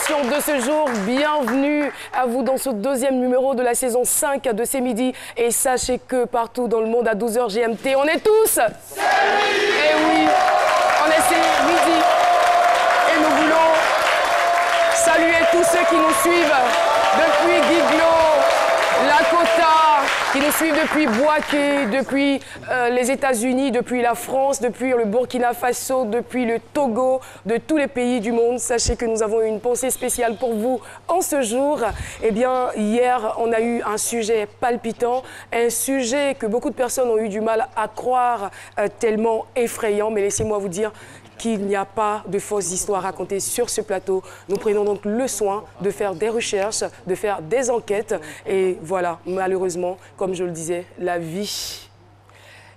l'émission de ce jour. Bienvenue à vous dans ce deuxième numéro de la saison 5 de C'est Midi. Et sachez que partout dans le monde à 12h GMT, on est tous C'est Midi. Et oui, on est C'est Midi. Et nous voulons saluer tous ceux qui nous suivent depuis Guiglo, Lakota, qui nous suivent depuis Bouaké, depuis les États-Unis, depuis la France, depuis le Burkina Faso, depuis le Togo, de tous les pays du monde. Sachez que nous avons une pensée spéciale pour vous en ce jour. Eh bien, hier, on a eu un sujet palpitant, un sujet que beaucoup de personnes ont eu du mal à croire, tellement effrayant. Mais laissez-moi vous dire qu'il n'y a pas de fausses histoires racontées sur ce plateau. Nous prenons donc le soin de faire des recherches, de faire des enquêtes. Et voilà, malheureusement, comme je le disais, la vie,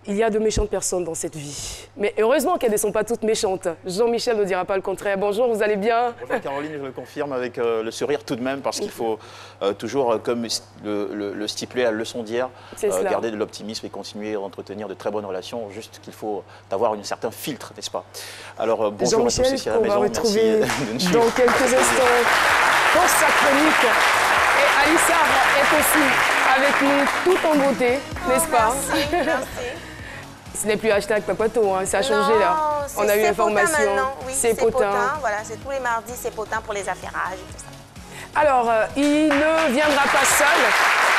il y a de méchantes personnes dans cette vie. Mais heureusement qu'elles ne sont pas toutes méchantes. Jean-Michel ne dira pas le contraire. Bonjour, vous allez bien? Bonjour Caroline, je le confirme avec le sourire tout de même, parce qu'il faut toujours, comme le stipulait la leçon d'hier, garder de l'optimisme et continuer à entretenir de très bonnes relations. Juste qu'il faut avoir un certain filtre, n'est-ce pas? Alors bonjour à tous ici à la maison. Jean-Michel, qu'on va retrouver dans quelques instants pour sa chronique. Et Alissa est aussi avec nous tout en beauté, n'est-ce pas? Merci, merci. Ce n'est plus hashtag Papato, hein, ça a changé non, là. On a eu l'information. Oui, c'est potin. Voilà, c'est tous les mardis, c'est potin pour les affairages et tout ça. Alors, il ne viendra pas seul.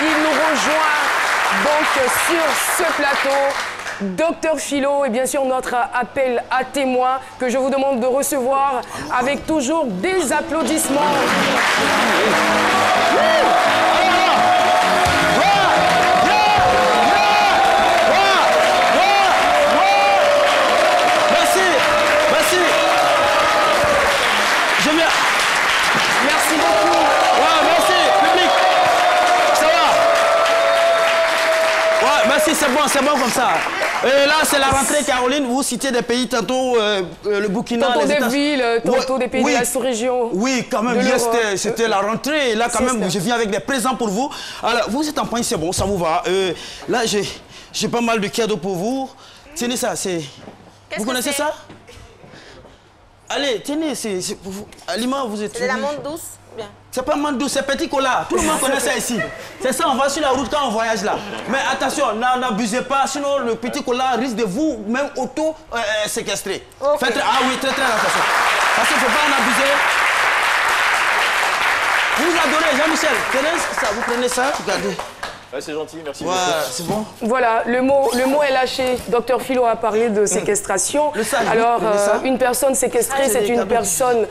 Il nous rejoint donc sur ce plateau. Docteur Philo et bien sûr notre appel à témoins que je vous demande de recevoir avec toujours des applaudissements. Merci beaucoup. Ouais, merci, public. Ça va? Ouais, merci, c'est bon comme ça. Et là, c'est la rentrée, Caroline. Vous citez des pays, tantôt le Burkina, tantôt les des villes, tantôt des pays de la sous-région. Oui, quand même, c'était la rentrée. Et là, quand même, je viens avec des présents pour vous. Alors, vous êtes en point, c'est bon, ça vous va. Là, j'ai pas mal de cadeaux pour vous. Tenez ça, c'est... Vous connaissez ça? Allez, tenez, c'est pour vous. Alima, vous êtes... C'est de la menthe douce? Bien. C'est pas menthe douce, c'est petit cola. Tout le monde connaît ça ici. C'est ça, on va sur la route quand on voyage là. Mais attention, n'abusez pas, sinon le petit cola risque de vous même auto-séquestrer. Okay. Ah oui, très attention. Parce qu'il ne faut pas en abuser. Vous adorez, Jean-Michel. Tenez ça, vous prenez ça, regardez. Ouais, c'est gentil, merci. Ouais, c'est bon. Voilà, le mot est lâché. Docteur Philo a parlé de séquestration. Alors, une personne séquestrée, c'est une personne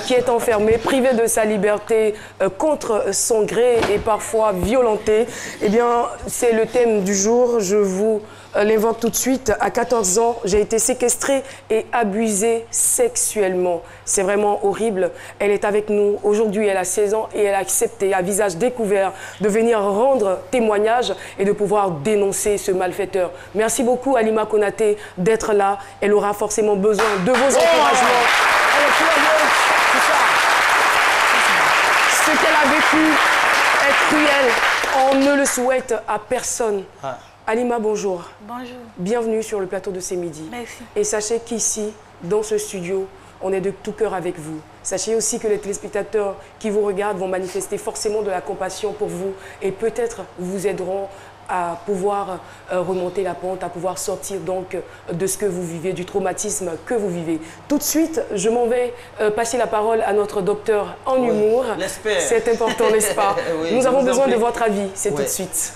qui est enfermée, privée de sa liberté contre son gré et parfois violentée. Eh bien, c'est le thème du jour. Je vous l'évoque tout de suite. À 14 ans, j'ai été séquestrée et abusée sexuellement. C'est vraiment horrible. Elle est avec nous. Aujourd'hui, elle a 16 ans et elle a accepté, à visage découvert, de venir rendre témoignage et de pouvoir dénoncer ce malfaiteur. Merci beaucoup, Alima Konaté, d'être là. Elle aura forcément besoin de vos encouragements. Ce qu'elle a vécu est cruel. On ne le souhaite à personne. Alima, bonjour. Bonjour. Bienvenue sur le plateau de C'est Midi. Merci. Et sachez qu'ici, dans ce studio, on est de tout cœur avec vous. Sachez aussi que les téléspectateurs qui vous regardent vont manifester forcément de la compassion pour vous et peut-être vous aideront à pouvoir remonter la pente, à pouvoir sortir donc de ce que vous vivez, du traumatisme que vous vivez. Tout de suite, je m'en vais passer la parole à notre docteur en humour. L'espère. C'est important, n'est-ce pas? Oui, nous avons besoin de prie. votre avis, c'est tout de suite.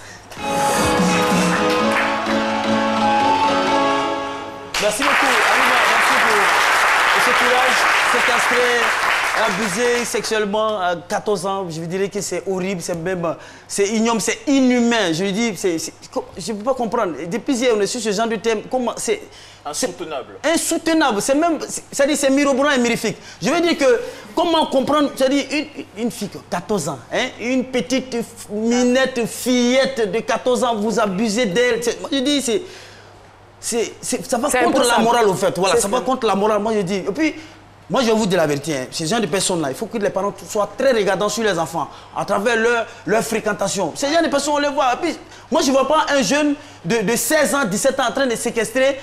Merci beaucoup, Alima, merci pour ce courage, séquestré, abusé sexuellement à 14 ans. Je vous dirais que c'est horrible, c'est ignoble, c'est inhumain. Je lui dis, je ne peux pas comprendre. Depuis hier, on est sur ce genre de thème. Comment c'est insoutenable. Insoutenable. C'est même, c'est mirobolant et mirifique. Je veux dire que, comment comprendre, c'est-à-dire une fille de 14 ans, hein, une petite minette, fillette de 14 ans, vous abusez d'elle. Je dis, ça va contre la morale, au fait. Voilà, ça va contre la morale. Moi, je dis. Et puis, Moi, je vais vous dire la vérité. Hein. Ces gens de personnes-là, il faut que les parents soient très regardants sur les enfants, à travers leur fréquentation. Ces gens de personnes, on les voit. Et puis, moi, je ne vois pas un jeune de 16 ans, 17 ans en train de séquestrer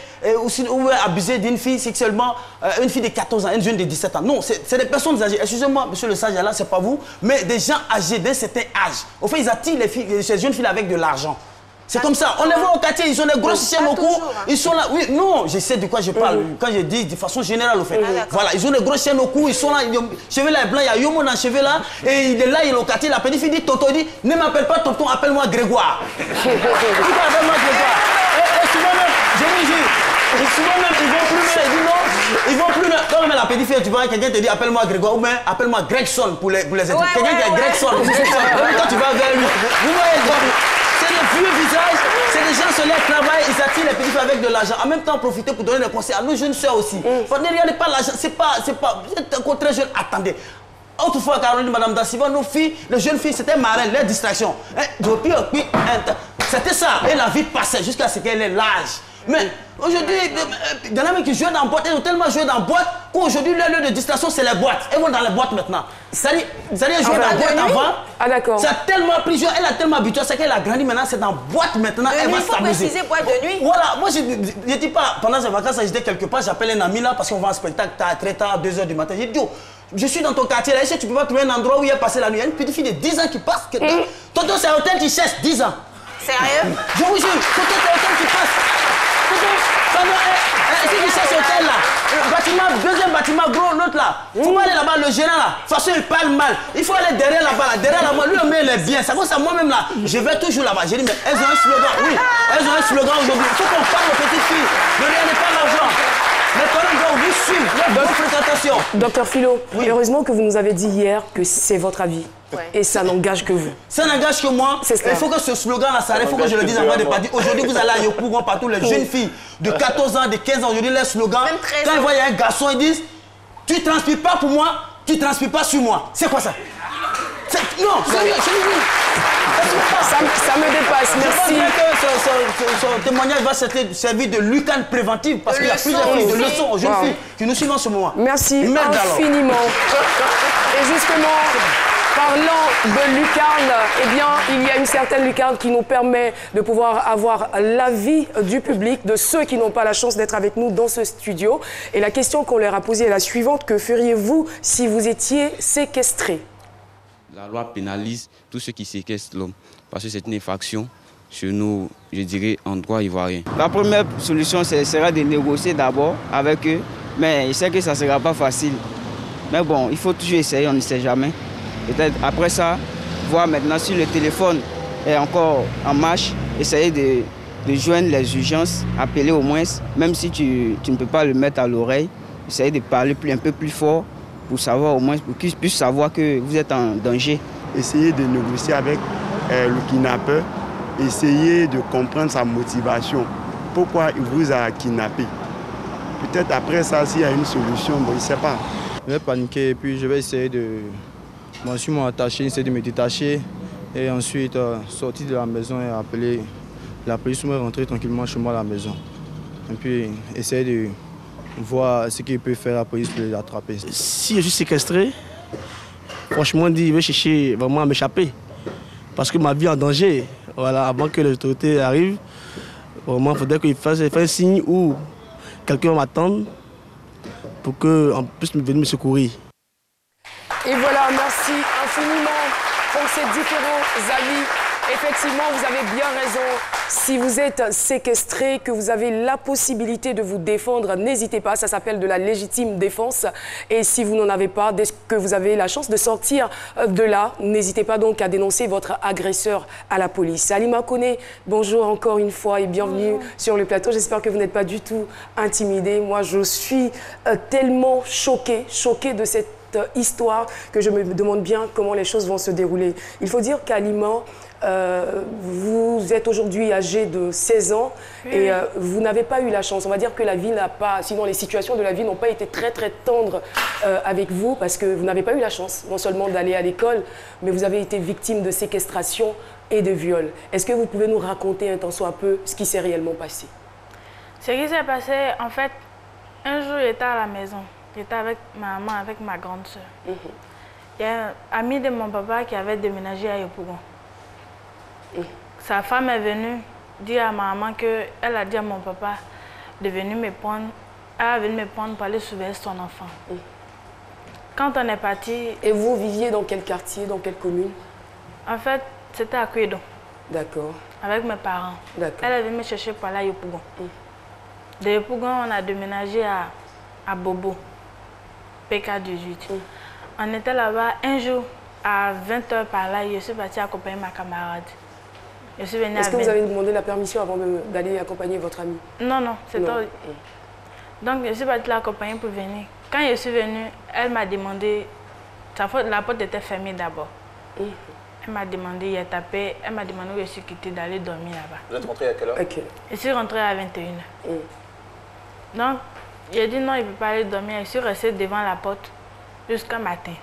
ou abuser d'une fille sexuellement, une fille de 14 ans, une jeune de 17 ans. Non, c'est des personnes âgées. Excusez-moi, monsieur le sage, là, ce n'est pas vous, mais des gens âgés d'un certain âge. Au fait, ils attirent ces jeunes filles avec de l'argent. C'est comme ça. On les voit au quartier, ils ont des grosses chaînes au cou. Ils sont là. Oui, non, je sais de quoi je parle. Quand je dis de façon générale, au fait. Voilà, ils ont des grosses chaînes au cou, ils sont là. Cheveux là, blanc, il y a Yomo dans le cheveu là. Et il est là, il est au quartier. La petite fille dit Tonton, il dit ne m'appelle pas Tonton, appelle-moi Grégoire. Appelle-moi Grégoire. Et souvent même, je vous jure, souvent même, ils vont plus loin. Ils disent non, ils vont plus loin. Quand même la petite fille, tu vois, quelqu'un te dit appelle-moi Grégoire ou bien appelle-moi Gregson pour les études. Quelqu'un qui est Gregson. Quand tu vas vers lui, vous voyez le c'est des vieux visages, c'est des gens sur leur travail, ils attirent les petits filles avec de l'argent. En même temps, profiter pour donner des conseils à nos jeunes soeurs aussi. Ne regardez pas l'argent, c'est pas, vous êtes encore très jeune, attendez. Autrefois, Caroline, Madame Dassiva, nos filles, les jeunes filles, c'était marrant, leur distraction. C'était ça, et la vie passait jusqu'à ce qu'elle ait l'âge. Mais aujourd'hui, il y en a même qui jouent dans la boîte, ils ont tellement joué dans la boîte qu'aujourd'hui, leur lieu de distraction, c'est les boîtes. Elles vont dans les boîtes maintenant. C'est-à-dire, jouer dans la boîte avant. Ah d'accord. Ça a tellement pris, elle a tellement habitué, c'est qu'elle a grandi maintenant, c'est dans la boîte maintenant, elle va s'amuser. Il faut préciser boîte de nuit. Voilà, moi je dis pas, pendant ces vacances, j'étais quelque part, j'appelle un ami là, parce qu'on va en spectacle très tard, 2 h du matin. J'ai dit, yo, je suis dans ton quartier là, est-ce que tu peux pas trouver un endroit où il a passé la nuit? Il y a une petite fille de 10 ans qui passe. Tonton, c'est un hôtel qui cherche 10 ans. Sérieux? Je vous jure, tonton, c'est un hôtel qui passe. Si tu cherches ce hôtel là, deuxième bâtiment gros, l'autre là, faut pas aller là-bas, le gérant là, de toute façon il parle mal, il faut aller derrière là-bas, derrière là-bas, lui le mail est bien, ça cause à moi-même là, je vais toujours là-bas, j'ai dit mais elles ont un slogan, oui, elles ont un slogan aujourd'hui, il faut qu'on parle aux petites filles, ne regardez pas l'argent. Les parents doivent vous suivre, leur bonne fréquentation. Docteur Philo, heureusement que vous nous avez dit hier que c'est votre avis. Et ça n'engage que vous. Ça n'engage que moi. Il faut que ce slogan-là s'arrête. Il faut que je le dise avant de partir. Aujourd'hui, vous allez à Yopougon partout, les jeunes filles de 14 ans, de 15 ans, aujourd'hui, leur slogan. Quand ils voient un garçon, ils disent tu ne transpires pas pour moi, tu ne transpires pas sur moi. C'est quoi ça? Non, sérieux, ça me dépasse, merci. Je pense que son témoignage va servir de lucarne préventive parce qu'il y a plusieurs filles, de leçons aux jeunes filles qui nous suivent en ce moment. Merci infiniment. Et justement, parlant de lucarne, eh bien, il y a une certaine lucarne qui nous permet de pouvoir avoir l'avis du public, de ceux qui n'ont pas la chance d'être avec nous dans ce studio. Et la question qu'on leur a posée est la suivante. Que feriez-vous si vous étiez séquestré? La loi pénalise tous ceux qui séquestrent l'homme, parce que c'est une infraction chez nous, je dirais, en droit ivoirien. La première solution, ce sera de négocier d'abord avec eux, mais je sais que ça ne sera pas facile. Mais bon, il faut toujours essayer, on ne sait jamais. Peut-être après ça, voir maintenant si le téléphone est encore en marche, essayer de joindre les urgences, appeler au moins, même si tu ne peux pas le mettre à l'oreille, essayer de parler un peu plus fort, pour savoir au moins, pour qu'ils puissent savoir que vous êtes en danger. Essayez de négocier avec le kidnappeur, essayez de comprendre sa motivation. Pourquoi il vous a kidnappé? Peut-être après ça, s'il y a une solution, bon, il ne sait pas. Je vais paniquer et puis je vais essayer de m'attacher, essayer de me détacher et ensuite sortir de la maison et appeler la police pour me rentrer tranquillement chez moi à la maison. Et puis essayer de voir ce qu'il peut faire la police pour les attraper. Si je suis séquestré, franchement, il veut chercher vraiment à m'échapper. Parce que ma vie est en danger. Voilà, avant que les autorités arrivent, vraiment, il faudrait qu'il fasse un signe où quelqu'un m'attende pour qu'on puisse venir me secourir. Et voilà, merci infiniment pour ces différents avis. Effectivement, vous avez bien raison. Si vous êtes séquestré, que vous avez la possibilité de vous défendre, n'hésitez pas. Ça s'appelle de la légitime défense. Et si vous n'en avez pas, dès que vous avez la chance de sortir de là, n'hésitez pas donc à dénoncer votre agresseur à la police. Halima Koné, bonjour encore une fois et bienvenue sur le plateau. J'espère que vous n'êtes pas du tout intimidée. Moi, je suis tellement choquée de cette histoire que je me demande bien comment les choses vont se dérouler. Il faut dire qu'Halima, vous êtes aujourd'hui âgé de 16 ans et vous n'avez pas eu la chance. On va dire que la vie n'a pas, sinon les situations de la vie n'ont pas été très tendres avec vous parce que vous n'avez pas eu la chance non seulement d'aller à l'école, mais vous avez été victime de séquestration et de viol. Est-ce que vous pouvez nous raconter un tant soit peu ce qui s'est réellement passé? Ce qui s'est passé, en fait, un jour j'étais à la maison. J'étais avec ma maman, avec ma grande soeur. Il y a un ami de mon papa qui avait déménagé à Yopougon. Sa femme est venue dire à ma maman qu'elle a dit à mon papa de venir me prendre. Elle est venue me prendre pour aller surveiller son enfant. Quand on est parti... Et vous viviez dans quel quartier, dans quelle commune? En fait, c'était à Kouédon. D'accord. Avec mes parents. D'accord. Elle est venue me chercher pour aller à Yopougon. De Yopougon, on a déménagé à Bobo, PK18. On était là-bas un jour, à 20h par là, je suis partie accompagner ma camarade. Je suis venue. Est-ce que vous avez demandé la permission avant d'aller accompagner votre amie? Non, non, c'était... Donc, je suis partie l'accompagner pour venir. Quand je suis venue, elle m'a demandé... La porte était fermée d'abord. Elle m'a demandé, il a tapé, elle m'a demandé où je suis quittée d'aller dormir là-bas. Vous êtes rentrée à quelle heure? Je suis rentrée à 21h. Donc, j'ai dit non, il ne peut pas aller dormir. Je suis restée devant la porte jusqu'au matin.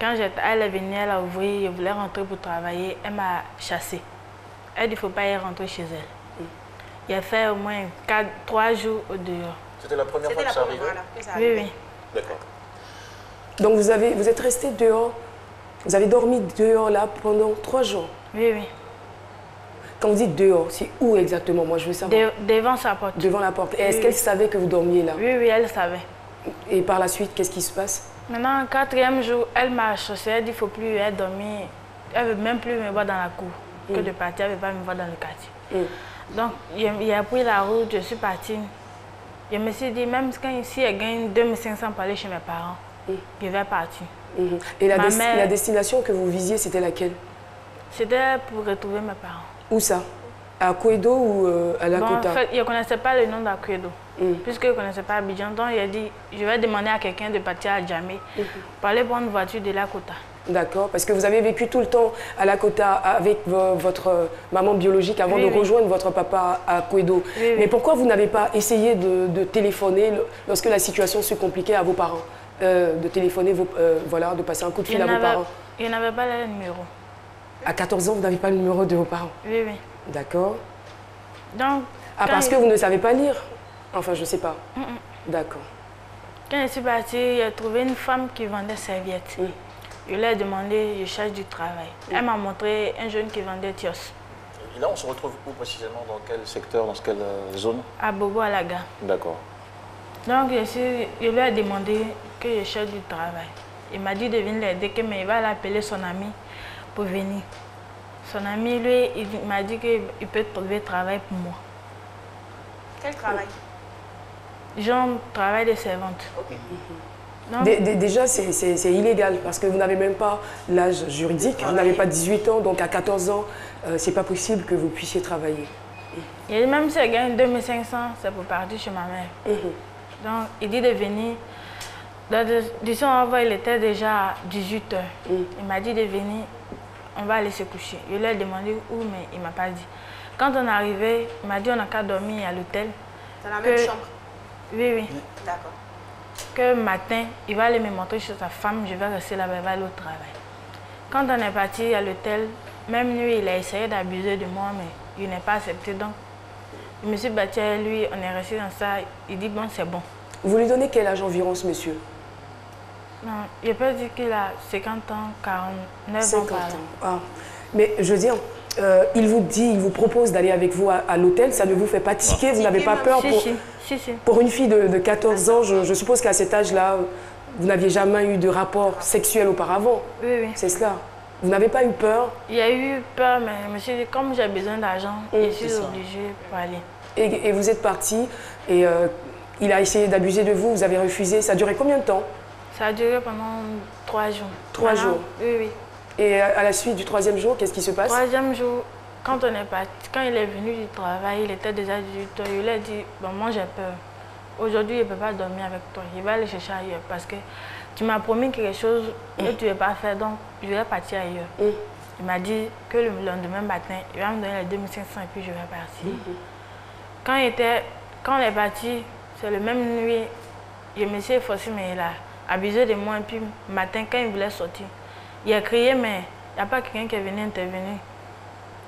Quand elle est venue, elle a ouvert, je voulais rentrer pour travailler, elle m'a chassée. Elle dit qu'il ne faut pas y rentrer chez elle. Il a fait au moins 3 jours au dehors. C'était la première fois que ça arrivait? Oui, oui. D'accord. Donc vous êtes resté dehors, vous avez dormi dehors là pendant 3 jours? Oui, oui. Quand vous dites dehors, c'est où exactement? Moi je veux savoir. Devant sa porte. Devant la porte. Et est-ce qu'elle savait que vous dormiez là? Oui, oui, elle savait. Et par la suite, qu'est-ce qui se passe? Maintenant, 4e jour, elle m'a chassée, elle dit qu'il ne faut plus elle dormir. Elle ne veut même plus me voir dans la cour que de partir, elle ne veut pas me voir dans le quartier. Donc, il a pris la route, je suis partie. Je me suis dit, même si elle gagne 2500 pour aller chez mes parents, je vais partir. Et la destination que vous visiez, c'était laquelle? C'était pour retrouver mes parents. Où ça? À Kouédo ou à Lakota? En fait, je ne connaissais pas le nom d'Akouédo, puisque je ne connaissais pas Abidjan. Donc, il a dit, je vais demander à quelqu'un de partir à Djamé pour aller prendre une voiture de Lakota. D'accord, parce que vous avez vécu tout le temps à Lakota avec votre maman biologique avant de rejoindre votre papa à Kouédo. Mais pourquoi vous n'avez pas essayé de téléphoner lorsque la situation se compliquait à vos parents? De téléphoner, voilà, de passer un coup de fil à vos parents? Il n'avait pas le numéro. À 14 ans, vous n'avez pas le numéro de vos parents? Oui, oui. D'accord. Donc, parce que vous ne savez pas lire? Enfin, je ne sais pas. D'accord. Quand je suis partie, j'ai trouvé une femme qui vendait serviettes. Je lui ai demandé, je cherche du travail. Elle m'a montré un jeune qui vendait tios. Et là, on se retrouve où précisément? Dans quel secteur, dans quelle zone? À Bobo, à la gare. D'accord. Donc, je lui ai demandé que je cherche du travail. Il m'a dit de venir l'aider, mais il va appeler son ami pour venir. Son ami, lui, il m'a dit qu'il peut trouver travail pour moi. Quel travail? Genre, travail de servante. Déjà, c'est illégal parce que vous n'avez même pas l'âge juridique, vous n'avez pas 18 ans, donc à 14 ans, c'est pas possible que vous puissiez travailler. Et même si elle gagne 2500, c'est pour partir chez ma mère. Donc, il dit de venir. Disons, avant, il était déjà à 18 h. Il m'a dit de venir, on va aller se coucher. Je lui ai demandé où, mais il ne m'a pas dit. Quand on est arrivé, il m'a dit on n'a qu'à dormir à l'hôtel. Dans la même chambre? Oui, oui. D'accord. Que matin, il va aller me montrer chez sa femme, je vais rester là-bas, il va aller au travail. Quand on est parti à l'hôtel, même lui, il a essayé d'abuser de moi, mais il n'a pas accepté. Donc, je me suis battue avec lui, on est resté dans ça. Il dit bon, c'est bon. Vous lui donnez quel âge environ, ce monsieur? Non, je peux dire qu'il a 50 ans, 49 50 ans. Ah. Mais je veux dire, il vous propose d'aller avec vous à l'hôtel, ça ne vous fait pas tiquer, vous n'avez pas peur pour... Pour une fille de 14 ans, je suppose qu'à cet âge-là, vous n'aviez jamais eu de rapport sexuel auparavant. Oui, oui. C'est cela. Vous n'avez pas eu peur? Il y a eu peur, mais je me suis dit, comme j'ai besoin d'argent, je suis obligée pour aller. Et vous êtes parti, et il a essayé d'abuser de vous, vous avez refusé. Ça a duré combien de temps? Ça a duré pendant 3 jours. 3 jours? Oui, oui. Et à la suite du 3e jour, qu'est-ce qui se passe? 3e jour, quand on est parti, quand il est venu du travail, il était déjà 18 h, il lui a dit, bon, moi j'ai peur. Aujourd'hui, je ne peux pas dormir avec toi. Je vais aller chercher ailleurs parce que tu m'as promis quelque chose et tu ne veux pas faire, donc je vais partir ailleurs. Il m'a dit que le lendemain matin, il va me donner les 2500 et puis je vais partir. Quand on est parti, c'est le même nuit, je me suis efforcée, mais il a abusé de moi. Et puis le matin, quand il voulait sortir, il a crié, mais il n'y a pas quelqu'un qui est venu intervenir.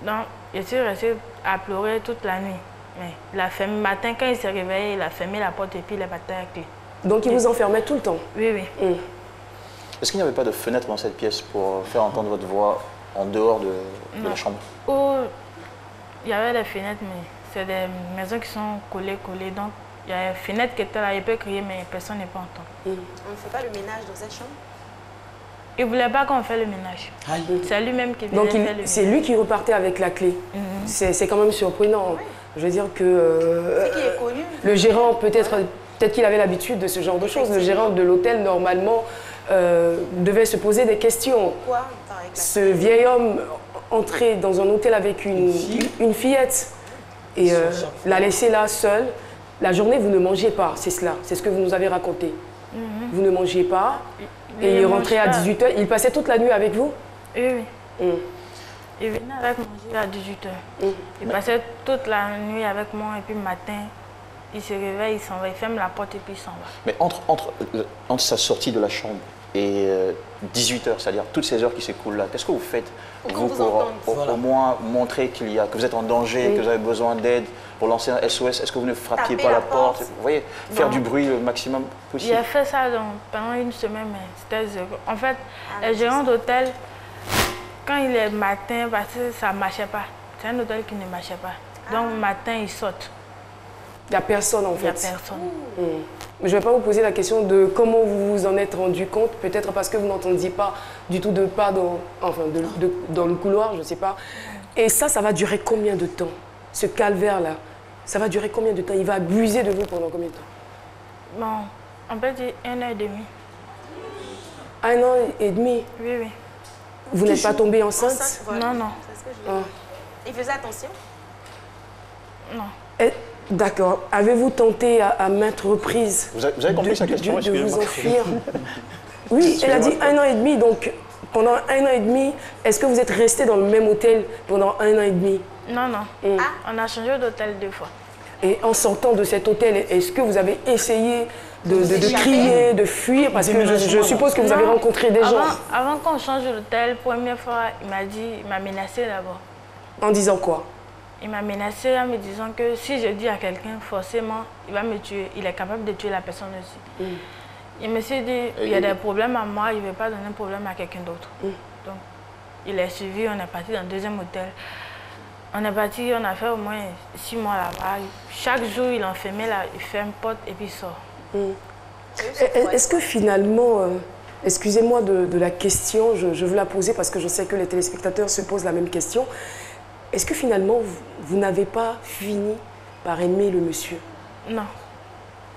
Donc, je suis restée à pleurer toute la nuit. Mais le matin, quand il s'est réveillé, il a fermé la porte et puis il est parti avec lui. Donc il vous enfermait tout le temps? Oui, oui. Est-ce qu'il n'y avait pas de fenêtre dans cette pièce pour faire entendre votre voix en dehors de la chambre? Oh, il y avait des fenêtres, mais c'est des maisons qui sont collées. Donc il y a une fenêtre qui était là, il peut crier, mais personne n'est pas entendu. On ne fait pas le ménage dans cette chambre? Il ne voulait pas qu'on fasse le ménage. C'est lui-même qui venait faire le ménage. C'est lui qui repartait avec la clé. C'est quand même surprenant. Oui. Je veux dire que qui est connu. Le gérant, peut-être qu'il avait l'habitude de ce genre de choses. Le gérant de l'hôtel, normalement, devait se poser des questions. Pourquoi? Ce vieil homme entrait dans un hôtel avec une fillette et la laisser là seule. La journée, vous ne mangez pas, c'est cela. C'est ce que vous nous avez raconté. Vous ne mangez pas. Et il rentrait à 18h. Il passait toute la nuit avec vous? Oui, oui. Il venait avec manger à 18h. Il passait toute la nuit avec moi et puis le matin, il se réveille, il s'en va, il ferme la porte et puis il s'en va. Mais entre sa sortie de la chambre et 18h, c'est-à-dire toutes ces heures qui s'écoulent là, qu'est-ce que vous faites vous pour au moins montrer que vous êtes en danger, que vous avez besoin d'aide, pour lancer un SOS? Est-ce que vous ne frappiez pas la porte? Vous voyez, faire du bruit le maximum possible. J'ai fait ça pendant une semaine, mais c'était zéro. En fait, les gérants d'hôtel, quand il est matin, parce que ça ne marchait pas. C'est un hôtel qui ne marchait pas. Donc le matin, ils sortent. Il n'y a personne en fait. Il n'y a personne. Je ne vais pas vous poser la question de comment vous vous en êtes rendu compte, peut-être parce que vous n'entendiez pas du tout de pas dans le couloir, je ne sais pas. Et ça va durer combien de temps? Ce calvaire-là, ça va durer combien de temps? Il va abuser de vous pendant combien de temps? Bon, on peut dire 1 an et demi. 1 an et demi? Oui, oui. Vous n'êtes pas tombée enceinte? Non, non. Il faisait attention? Non. D'accord. Avez-vous tenté à maintes reprises vous avez compris sa question, de vous enfuir? Oui, elle a dit 1 an et demi. Donc, pendant 1 an et demi, est-ce que vous êtes resté dans le même hôtel pendant 1 an et demi? Non, non. On a changé d'hôtel 2 fois. Et en sortant de cet hôtel, est-ce que vous avez essayé de crier, de fuir? Parce que je suppose que vous avez rencontré des gens. Avant qu'on change d'hôtel, première fois, il m'a menacé d'abord. En disant quoi? Il m'a menacé en me disant que si je dis à quelqu'un, forcément, il va me tuer. Il est capable de tuer la personne aussi. Il me s'est dit, il y a des problèmes à moi, il ne veut pas donner un problème à quelqu'un d'autre. Donc, il est suivi, on est parti dans le 2e hôtel. On est parti, on a fait au moins 6 mois là-bas. Chaque jour, il enfermait là, il ferme porte et puis il sort. Est-ce que finalement, excusez-moi de la question, je veux la poser parce que je sais que les téléspectateurs se posent la même question. Est-ce que finalement, vous n'avez pas fini par aimer le monsieur? Non.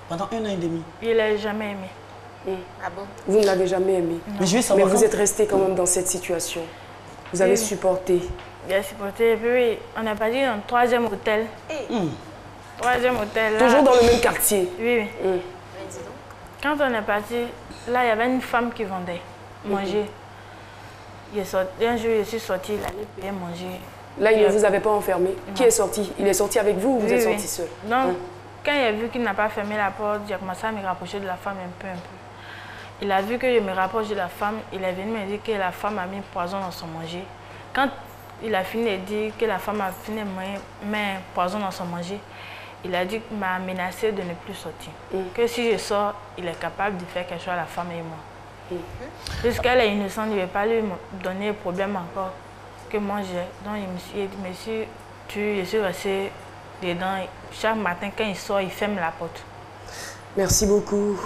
Pendant 1 an et demi? Il ne l'a jamais aimé. Ah bon? Vous ne l'avez jamais aimé? Mais vous êtes resté quand même dans cette situation. Vous avez supporté? J'ai supporté. Et puis, on est parti dans le 3e hôtel. 3e hôtel. Là. Toujours dans le même quartier? Oui, oui. Quand on est parti, là, il y avait une femme qui vendait manger. Un jour, je suis sortie, il allait payer manger. Là, il ne vous avait pas enfermé? Non. Qui est sorti? Il est sorti avec vous ou vous êtes sorti seul? Donc, quand il a vu qu'il n'a pas fermé la porte, j'ai commencé à me rapprocher de la femme un peu. Il a vu que je me rapproche de la femme, il est venu me dire que la femme a mis poison dans son manger. Quand il a fini de dire que la femme a fini de mettre poison dans son manger, il a dit qu'il m'a menacé de ne plus sortir. Que si je sors, il est capable de faire quelque chose à la femme et moi. Puisqu'elle est innocente, il ne veut pas lui donner de problème encore que moi j'ai. Donc il me dit, monsieur, je suis resté dedans. Chaque matin, quand il sort, il ferme la porte. Merci beaucoup,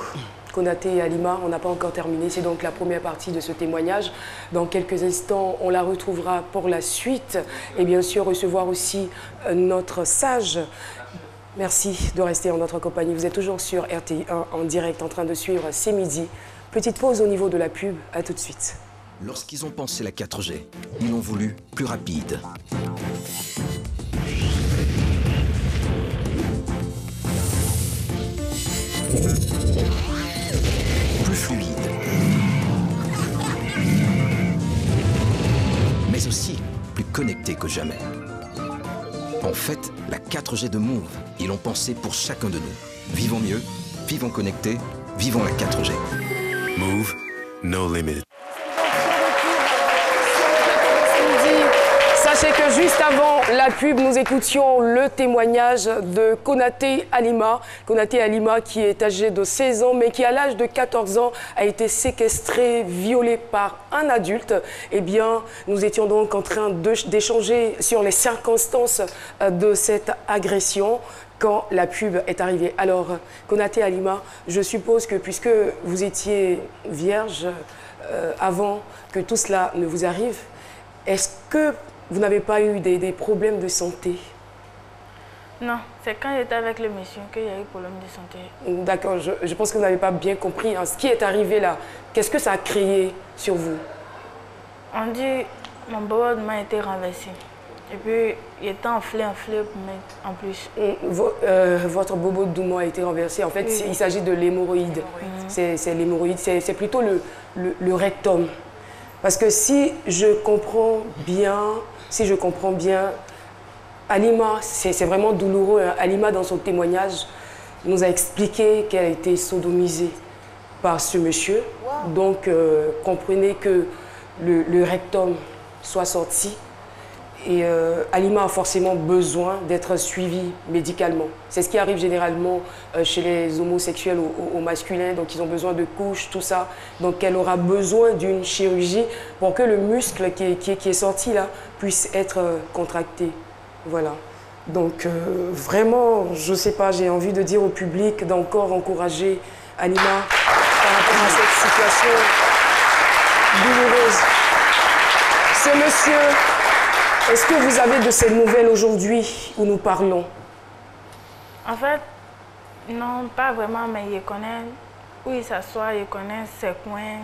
Konaté et Halima. On n'a pas encore terminé. C'est donc la première partie de ce témoignage. Dans quelques instants, on la retrouvera pour la suite. Et bien sûr, recevoir aussi notre sage. Merci de rester en notre compagnie. Vous êtes toujours sur RTI1 en direct en train de suivre C'est midi. Petite pause au niveau de la pub. À tout de suite. Lorsqu'ils ont pensé la 4G, ils l'ont voulu plus rapide. Plus fluide. Mais aussi plus connecté que jamais. En fait, la 4G de Move, ils l'ont pensé pour chacun de nous. Vivons mieux, vivons connectés, vivons la 4G. Move, no limit. Sachez que juste avant la pub, nous écoutions le témoignage de Konaté Alima. Konaté Alima qui est âgé de 16 ans, mais qui à l'âge de 14 ans a été séquestré, violé par un adulte. Eh bien, nous étions donc en train d'échanger sur les circonstances de cette agression quand la pub est arrivée. Alors, Konaté Alima, je suppose que puisque vous étiez vierge avant que tout cela ne vous arrive, est-ce que vous n'avez pas eu des problèmes de santé? Non, c'est quand j'étais avec le monsieur qu'il y a eu problème de santé. D'accord, je pense que vous n'avez pas bien compris. Hein. Ce qui est arrivé là, qu'est-ce que ça a créé sur vous? On dit, mon bobo de main a été renversé. Et puis, il était enflé en plus. Votre bobo de douma a été renversé. En fait, oui. Il s'agit de l'hémorroïde. C'est l'hémorroïde, c'est plutôt le rectum. Parce que si je comprends bien, Alima, c'est vraiment douloureux. Hein. Alima, dans son témoignage, nous a expliqué qu'elle a été sodomisée par ce monsieur. Wow. Donc, comprenez que le rectum soit sorti. Et Alima a forcément besoin d'être suivie médicalement. C'est ce qui arrive généralement chez les homosexuels ou masculins. Donc, ils ont besoin de couches, tout ça. Donc, elle aura besoin d'une chirurgie pour que le muscle qui est sorti là puisse être contracté. Voilà. Donc, vraiment, je ne sais pas, j'ai envie de dire au public d'encore encourager Alima par rapport à cette situation douloureuse. Ce monsieur... Est-ce que vous avez de ces nouvelles aujourd'hui où nous parlons? En fait, non, pas vraiment, mais il connaît où il s'assoit, il connaît ses coins,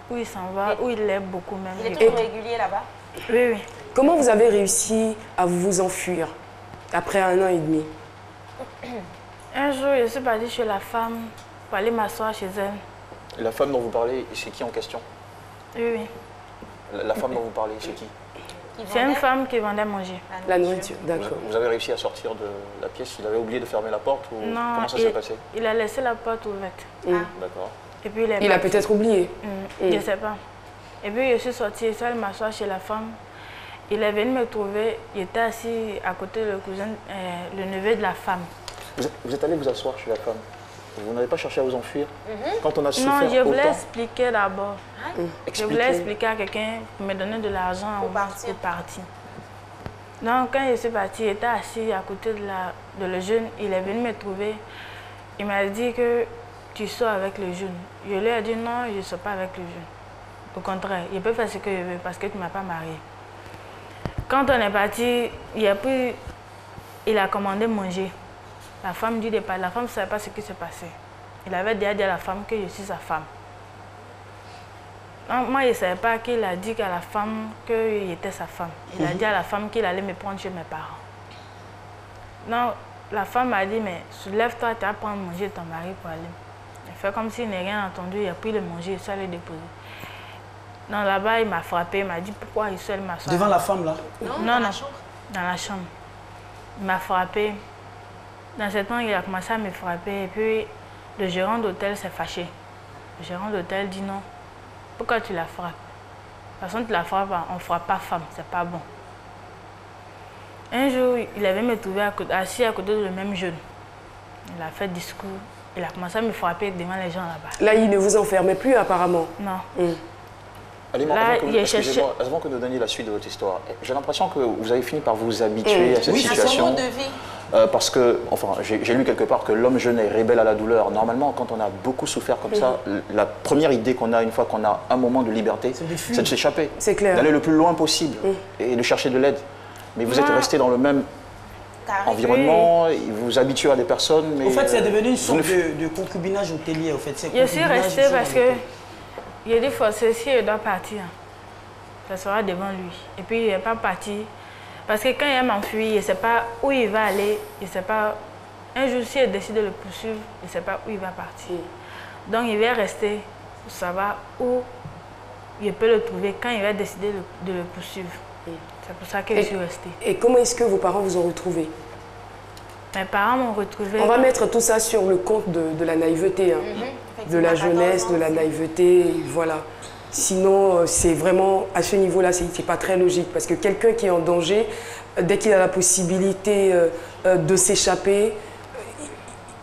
où il s'en va, où il est beaucoup même. Il est toujours régulier là-bas? Oui, oui. Comment vous avez réussi à vous enfuir après 1 an et demi? Un jour, je suis partie chez la femme pour aller m'asseoir chez elle. Et la femme dont vous parlez, c'est qui en question? Oui, oui. La femme dont vous parlez, c'est qui? C'est une femme qui vendait manger. La nourriture, d'accord. Vous avez réussi à sortir de la pièce? Il avait oublié de fermer la porte ou non, comment ça s'est passé? Il a laissé la porte ouverte. D'accord. Et puis il a peut-être oublié. Je ne sais pas. Et puis je suis sortie, je suis allée m'asseoir chez la femme. Il est venu me trouver, il était assis à côté de le neveu de la femme. Vous êtes allé vous asseoir chez la femme? Vous n'avez pas cherché à vous enfuir? Quand on a souffert non, je voulais autant... expliquer d'abord. Je voulais expliquer à quelqu'un pour me donner de l'argent pour partir. Donc, quand je suis partie, il était assis à côté de le jeune. Il est venu me trouver. Il m'a dit que tu sors avec le jeune. Je lui ai dit non, je ne sors pas avec le jeune. Au contraire, il peut faire ce que je veux parce que tu ne m'as pas marié. Quand on est parti, il a commandé manger. La femme dit départ. La femme ne savait pas ce qui se passait. Il avait déjà dit à la femme que je suis sa femme. Donc, moi, je ne savais pas qu'il a dit à la femme qu'il était sa femme. Il a dit à la femme qu'il allait me prendre chez mes parents. Donc, la femme m'a dit, mais soulève-toi, tu vas prendre manger ton mari pour aller. Il fait comme s'il n'a rien entendu, il a pris le manger et ça le déposer. Donc là-bas, il m'a frappé, il m'a dit pourquoi il seul m'asseoir. Devant la femme là? Non, dans la chambre. Dans la chambre. Il m'a frappé. Dans ce temps, il a commencé à me frapper et puis le gérant d'hôtel s'est fâché. Le gérant d'hôtel dit non. Pourquoi tu la frappes? De toute façon, tu la frappes, on ne frappe pas femme, c'est pas bon. Un jour, il avait me trouvé assis à côté de le même jeune. Il a fait discours, il a commencé à me frapper devant les gens là-bas. Là, il ne vous enfermait plus apparemment? Non. Alima, avant que nous donniez la suite de votre histoire, j'ai l'impression que vous avez fini par vous habituer à cette situation. De vie. Parce que, enfin, j'ai lu quelque part que l'homme jeune est rebelle à la douleur. Normalement, quand on a beaucoup souffert comme ça, la première idée qu'on a une fois qu'on a un moment de liberté, c'est de s'échapper. C'est clair. D'aller le plus loin possible et de chercher de l'aide. Mais vous êtes resté dans le même environnement, vous habituez à des personnes. Mais en fait, c'est devenu une sorte de concubinage hôtelier. En fait. Je suis restée parce que il a dit forcé, si il doit partir, ça sera devant lui. Et puis il n'est pas parti. Parce que quand il m'enfuit, il ne sait pas où il va aller, il ne sait pas. Un jour, s'il décide de le poursuivre, il ne sait pas où il va partir. Donc il va rester pour savoir où il peut le trouver quand il va décider de le poursuivre. C'est pour ça que je suis restée. Et comment est-ce que vos parents vous ont retrouvé? Mes parents m'ont retrouvée. On va mettre tout ça sur le compte de la naïveté, hein. De la jeunesse, de la naïveté, voilà. Sinon, c'est vraiment, à ce niveau-là, c'est pas très logique. Parce que quelqu'un qui est en danger, dès qu'il a la possibilité de s'échapper,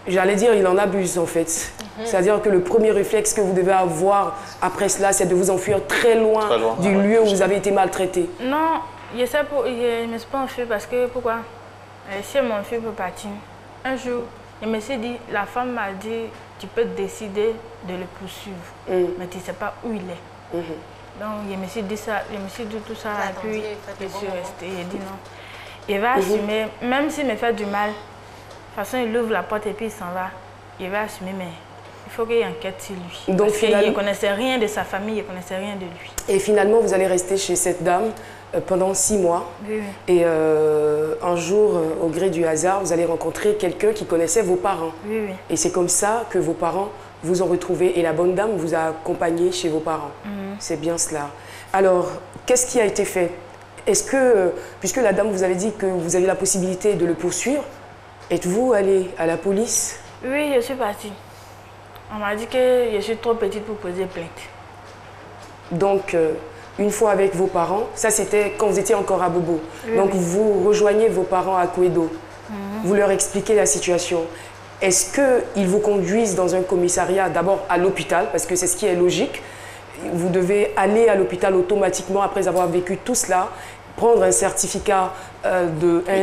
j'allais dire, il en abuse en fait. C'est-à-dire que le premier réflexe que vous devez avoir après cela, c'est de vous enfuir très loin du lieu où vous avez été maltraité. Non, je ne me suis pas enfui parce que, pourquoi? Si je m'enfuis pour partir, un jour, je me suis dit, la femme m'a dit, tu peux décider de le poursuivre, mais tu ne sais pas où il est. Donc, je me suis dit ça, je me suis dit tout ça, et puis je suis restée, j'ai dit non. Il va assumer, même s'il me fait du mal, de toute façon, il ouvre la porte et puis il s'en va. Il va assumer, mais il faut qu'il enquête sur lui. Donc, parce qu'il ne connaissait rien de sa famille, il ne connaissait rien de lui. Et finalement, vous allez rester chez cette dame pendant 6 mois. Oui. Et un jour, au gré du hasard, vous allez rencontrer quelqu'un qui connaissait vos parents. Oui. Et c'est comme ça que vos parents vous ont retrouvé. Et la bonne dame vous a accompagné chez vos parents. C'est bien cela. Alors, qu'est-ce qui a été fait? Est-ce que, puisque la dame vous avait dit que vous avez la possibilité de le poursuivre, êtes-vous allé à la police? Oui, je suis partie. On m'a dit que je suis trop petite pour poser plainte. Donc, une fois avec vos parents, ça c'était quand vous étiez encore à Bobo. Donc, vous rejoignez vos parents à Kouedo. Vous leur expliquez la situation. Est-ce qu'ils vous conduisent dans un commissariat, d'abord à l'hôpital, parce que c'est ce qui est logique. Vous devez aller à l'hôpital automatiquement après avoir vécu tout cela, prendre un certificat,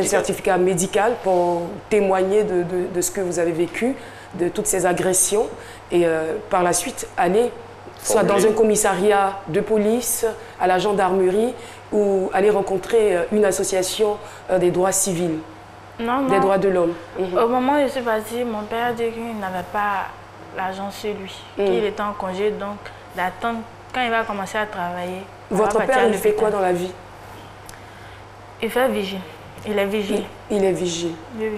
certificat médical pour témoigner de ce que vous avez vécu, de toutes ces agressions, et par la suite aller soit dans un commissariat de police, à la gendarmerie, ou aller rencontrer une association des droits civils, des droits de l'homme. Au moment où je suis partie, mon père a dit qu'il n'avait pas l'argent sur lui, qu'il était en congé, donc d'attendre quand il va commencer à travailler. Votre père, il fait quoi dans la vie? Il fait vigile. Il est vigile. Il est vigile. Oui.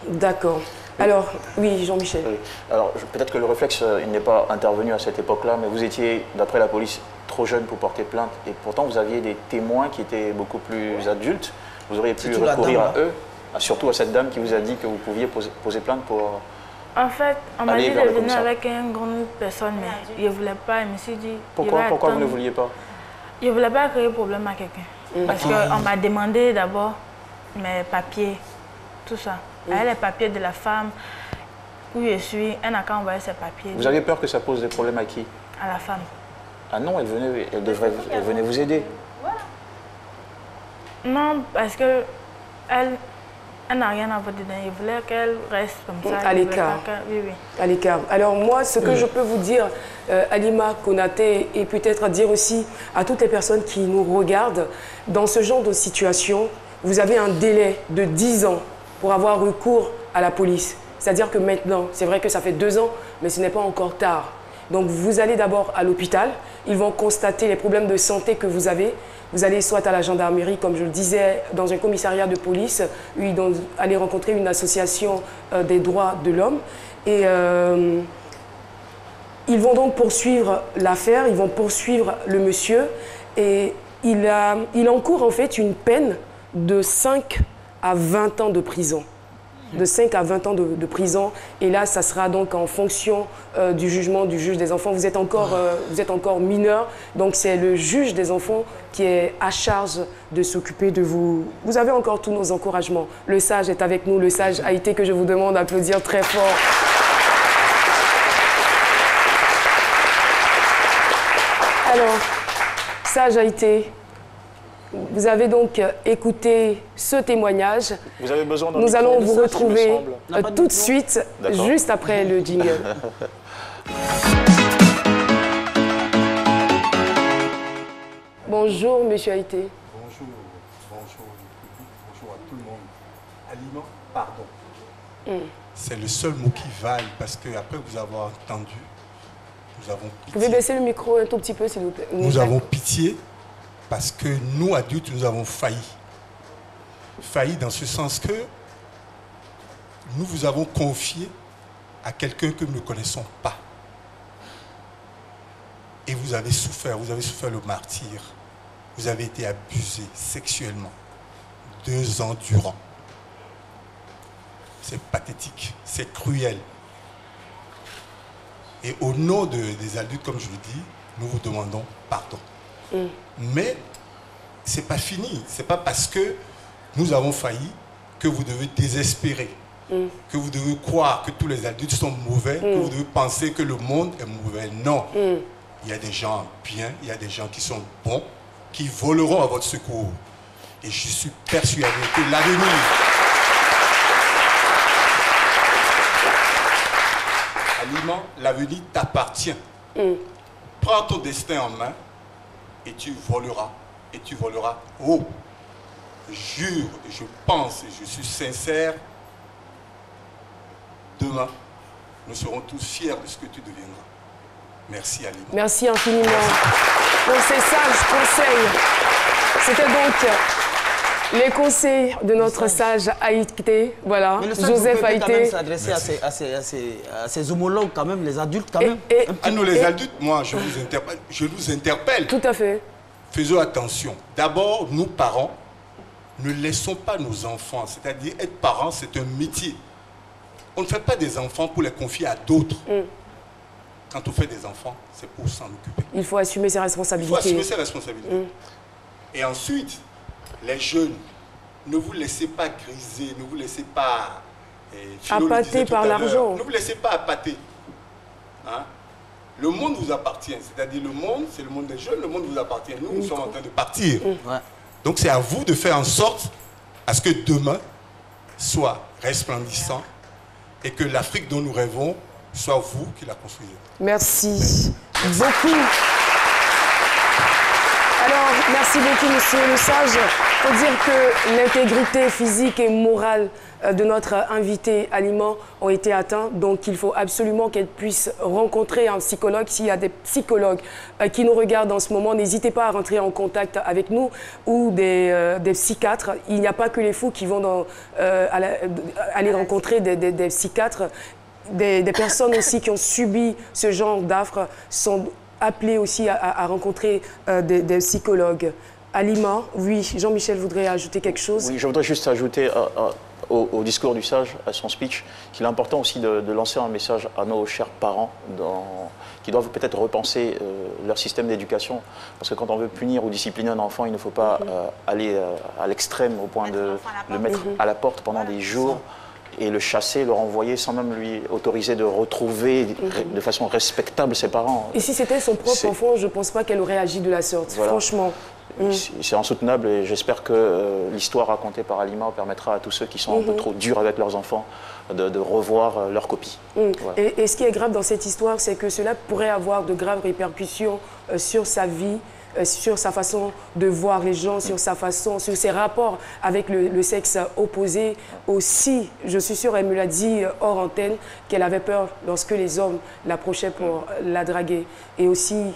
D'accord. Alors, oui, Jean-Michel. Oui. Alors, peut-être que le réflexe, il n'est pas intervenu à cette époque-là, mais vous étiez, d'après la police, trop jeune pour porter plainte. Et pourtant, vous aviez des témoins qui étaient beaucoup plus adultes. Vous auriez pu recourir à eux, surtout à cette dame qui vous a dit que vous pouviez poser plainte pour... En fait, on m'a dit de venir avec une grande personne, mais je ne voulais pas. Je me suis dit... Pourquoi vous ne vouliez pas? Je ne voulais pas créer problème à quelqu'un. Parce qu'on m'a demandé d'abord mes papiers, tout ça. Les papiers de la femme où je suis, elle n'a qu'à envoyer ses papiers. Vous avez peur que ça pose des problèmes à qui? À la femme. Ah non, elle venait vous aider. Non, parce que elle n'a rien à vous dedans. Il voulait qu'elle reste comme ça. À l'écart. Oui. À l'écart. Alors moi, ce que je peux vous dire, Halima Konaté, et peut-être dire aussi à toutes les personnes qui nous regardent, dans ce genre de situation, vous avez un délai de 10 ans pour avoir recours à la police. C'est-à-dire que maintenant, c'est vrai que ça fait 2 ans, mais ce n'est pas encore tard. Donc vous allez d'abord à l'hôpital, ils vont constater les problèmes de santé que vous avez. Vous allez soit à la gendarmerie, comme je le disais, dans un commissariat de police, où ils vont aller rencontrer une association des droits de l'homme. Et ils vont donc poursuivre l'affaire, ils vont poursuivre le monsieur. Et il encourt en fait une peine de 5 à 20 ans de prison. De 5 à 20 ans de prison. Et là, ça sera donc en fonction du jugement du juge des enfants. Vous êtes encore mineur, donc c'est le juge des enfants qui est à charge de s'occuper de vous. Vous avez encore tous nos encouragements. Le sage est avec nous, le sage Haïté que je vous demande d'applaudir très fort. Alors, sage Haïté, vous avez donc écouté ce témoignage. Vous avez besoin d'un Nous allons vous retrouver tout de suite, juste après le jingle. Bonjour, monsieur Haïté. Bonjour à tout le monde. Aliment, pardon. C'est le seul mot qui vaille parce qu'après vous avoir entendu, nous avons pitié. Vous pouvez baisser le micro un tout petit peu, s'il vous plaît. Nous avons pitié. Parce que nous, adultes, nous avons failli. Failli dans ce sens que nous vous avons confié à quelqu'un que nous ne connaissons pas. Et vous avez souffert le martyre. Vous avez été abusé sexuellement 2 ans durant. C'est pathétique, c'est cruel. Et au nom des adultes, comme je le dis, nous vous demandons pardon. Mais ce n'est pas fini. Ce n'est pas parce que nous avons failli que vous devez désespérer, que vous devez croire que tous les adultes sont mauvais, que vous devez penser que le monde est mauvais. Non. Il y a des gens bien, il y a des gens qui sont bons, qui voleront à votre secours. Et je suis persuadé que l'avenir... Aliment, l'avenir t'appartient. Prends ton destin en main et tu voleras. Et tu voleras haut. Je jure, je pense, je suis sincère. Demain, nous serons tous fiers de ce que tu deviendras. Merci Aliment. Merci infiniment pour ces sages conseils. C'était donc les conseils de notre sage Haïté. Voilà, Joseph Haïté. Quand même s'adresser à ses homologues, quand même, les adultes, quand même. Nous, les adultes, moi, je vous interpelle. Tout à fait. Faisons attention. D'abord, nous, parents, ne laissons pas nos enfants. C'est-à-dire, être parent, c'est un métier. On ne fait pas des enfants pour les confier à d'autres. Quand on fait des enfants, c'est pour s'en occuper. Il faut assumer ses responsabilités. Il faut assumer ses responsabilités. Et ensuite, les jeunes, ne vous laissez pas griser, ne vous laissez pas appâter par l'argent. Ne vous laissez pas appâter. Hein? Le monde vous appartient. C'est-à-dire le monde, c'est le monde des jeunes, le monde vous appartient. Nous, nous sommes en train de partir. Donc c'est à vous de faire en sorte à ce que demain soit resplendissant et que l'Afrique dont nous rêvons soit vous qui la construisez. Merci beaucoup. Alors, merci beaucoup, monsieur le sage. Il faut dire que l'intégrité physique et morale de notre invité Aliment ont été atteintes. Donc, il faut absolument qu'elle puisse rencontrer un psychologue. S'il y a des psychologues qui nous regardent en ce moment, n'hésitez pas à rentrer en contact avec nous ou des psychiatres. Il n'y a pas que les fous qui vont aller rencontrer des psychiatres. Des personnes aussi qui ont subi ce genre d'affres sont appelées aussi à rencontrer des psychologues. Aliment, oui, Jean-Michel voudrait ajouter quelque chose. Oui, je voudrais juste ajouter au discours du sage, à son speech, qu'il est important aussi de lancer un message à nos chers parents qui doivent peut-être repenser leur système d'éducation. Parce que quand on veut punir ou discipliner un enfant, il ne faut pas aller à l'extrême au point de le mettre à la porte pendant des jours et le chasser, le renvoyer sans même lui autoriser de retrouver de façon respectable ses parents. Et si c'était son propre enfant, je ne pense pas qu'elle aurait agi de la sorte, franchement. C'est insoutenable et j'espère que l'histoire racontée par Aliment permettra à tous ceux qui sont un peu trop durs avec leurs enfants de revoir leur copie. Voilà. Et ce qui est grave dans cette histoire, c'est que cela pourrait avoir de graves répercussions sur sa vie, sur sa façon de voir les gens, sur sa façon, sur ses rapports avec le sexe opposé. Aussi, je suis sûre, elle me l'a dit hors antenne, qu'elle avait peur lorsque les hommes l'approchaient pour la draguer. Et aussi,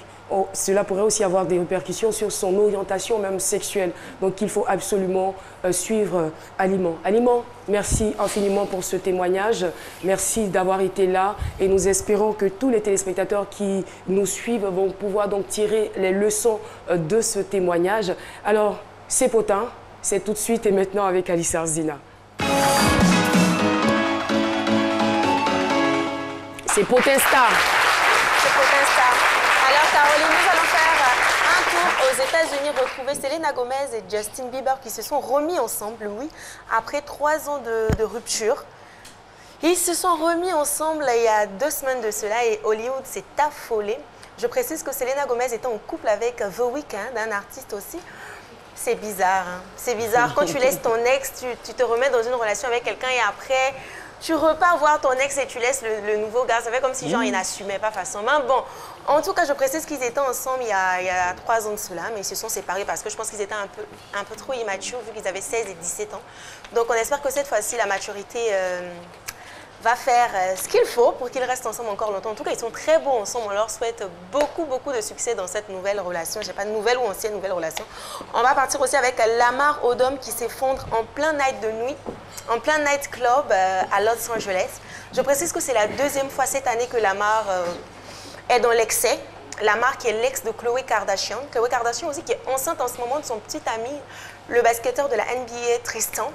cela pourrait aussi avoir des répercussions sur son orientation même sexuelle. Donc il faut absolument suivre Aliment. Aliment, merci infiniment pour ce témoignage. Merci d'avoir été là et nous espérons que tous les téléspectateurs qui nous suivent vont pouvoir donc tirer les leçons de ce témoignage. Alors, c'est potin, c'est tout de suite et maintenant avec Alice Arzina. C'est Potin Star. C'est Potin Star. Alors, Caroline, nous allons faire un tour aux États-Unis, retrouver Selena Gomez et Justin Bieber qui se sont remis ensemble, oui, après 3 ans de rupture. Ils se sont remis ensemble il y a 2 semaines de cela et Hollywood s'est affolé. Je précise que Selena Gomez était en couple avec The Weeknd, un artiste aussi. C'est bizarre, hein? C'est bizarre. Quand tu laisses ton ex, tu te remets dans une relation avec quelqu'un et après, tu repars voir ton ex et tu laisses le nouveau gars. Ça fait comme si genre il n'assumait pas facilement. Bon, en tout cas, je précise qu'ils étaient ensemble il y a 3 ans de cela, mais ils se sont séparés parce que je pense qu'ils étaient un peu trop immatures vu qu'ils avaient 16 et 17 ans. Donc on espère que cette fois-ci, la maturité va faire ce qu'il faut pour qu'ils restent ensemble encore longtemps. En tout cas, ils sont très beaux ensemble. On leur souhaite beaucoup, beaucoup de succès dans cette nouvelle relation. Je n'ai pas de nouvelle ou ancienne nouvelle relation. On va partir aussi avec Lamar Odom qui s'effondre en plein night de nuit, en plein nightclub à Los Angeles. Je précise que c'est la 2e fois cette année que Lamar est dans l'excès. Lamar qui est l'ex de Khloé Kardashian. Khloé Kardashian aussi qui est enceinte en ce moment de son petit ami, le basketteur de la NBA Tristan.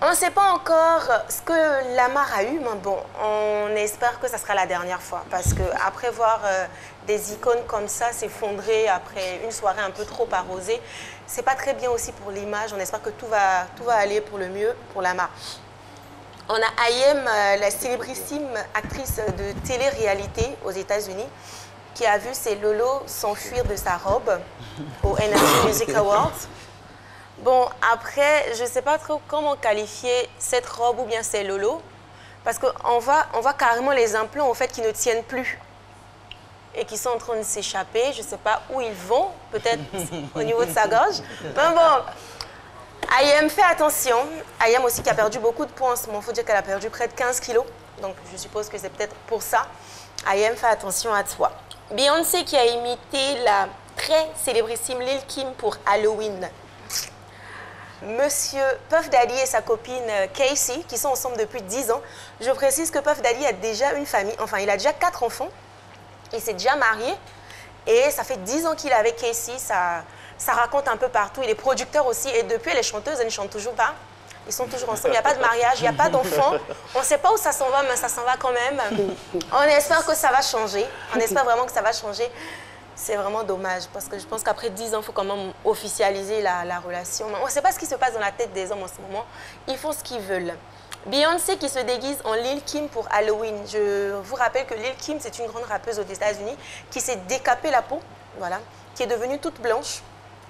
On ne sait pas encore ce que Lamar a eu, mais bon, on espère que ça sera la dernière fois. Parce qu'après voir des icônes comme ça s'effondrer après une soirée un peu trop arrosée, c'est pas très bien aussi pour l'image. On espère que tout va aller pour le mieux pour Lamar. On a Ayem, la célébrissime actrice de télé-réalité aux États-Unis, qui a vu ses lolos s'enfuir de sa robe au NME Music Awards. Bon, après, je ne sais pas trop comment qualifier cette robe ou bien ces lolos, parce qu'on voit carrément les implants au fait qui ne tiennent plus et qui sont en train de s'échapper. Je ne sais pas où ils vont, peut-être au niveau de sa gorge. Mais bon, Ayem, fais attention. Ayem aussi qui a perdu beaucoup de poids en ce moment. Il faut dire qu'elle a perdu près de 15 kilos. Donc, je suppose que c'est peut-être pour ça. Ayem, fais attention à toi. Beyoncé qui a imité la très célébrissime Lil Kim pour Halloween. Monsieur Puff Daddy et sa copine Casey, qui sont ensemble depuis 10 ans. Je précise que Puff Daddy a déjà une famille, enfin il a déjà 4 enfants. Il s'est déjà marié et ça fait 10 ans qu'il est avec Casey. Ça raconte un peu partout. Il est producteur aussi et depuis les chanteuses, elles ne chantent toujours pas. Ils sont toujours ensemble, il n'y a pas de mariage, il n'y a pas d'enfants. On ne sait pas où ça s'en va, mais ça s'en va quand même. On espère que ça va changer. On espère vraiment que ça va changer. C'est vraiment dommage parce que je pense qu'après 10 ans, il faut quand même officialiser la relation. On ne sait pas ce qui se passe dans la tête des hommes en ce moment. Ils font ce qu'ils veulent. Beyoncé qui se déguise en Lil Kim pour Halloween. Je vous rappelle que Lil Kim, c'est une grande rappeuse aux États-Unis qui s'est décapé la peau, voilà, qui est devenue toute blanche.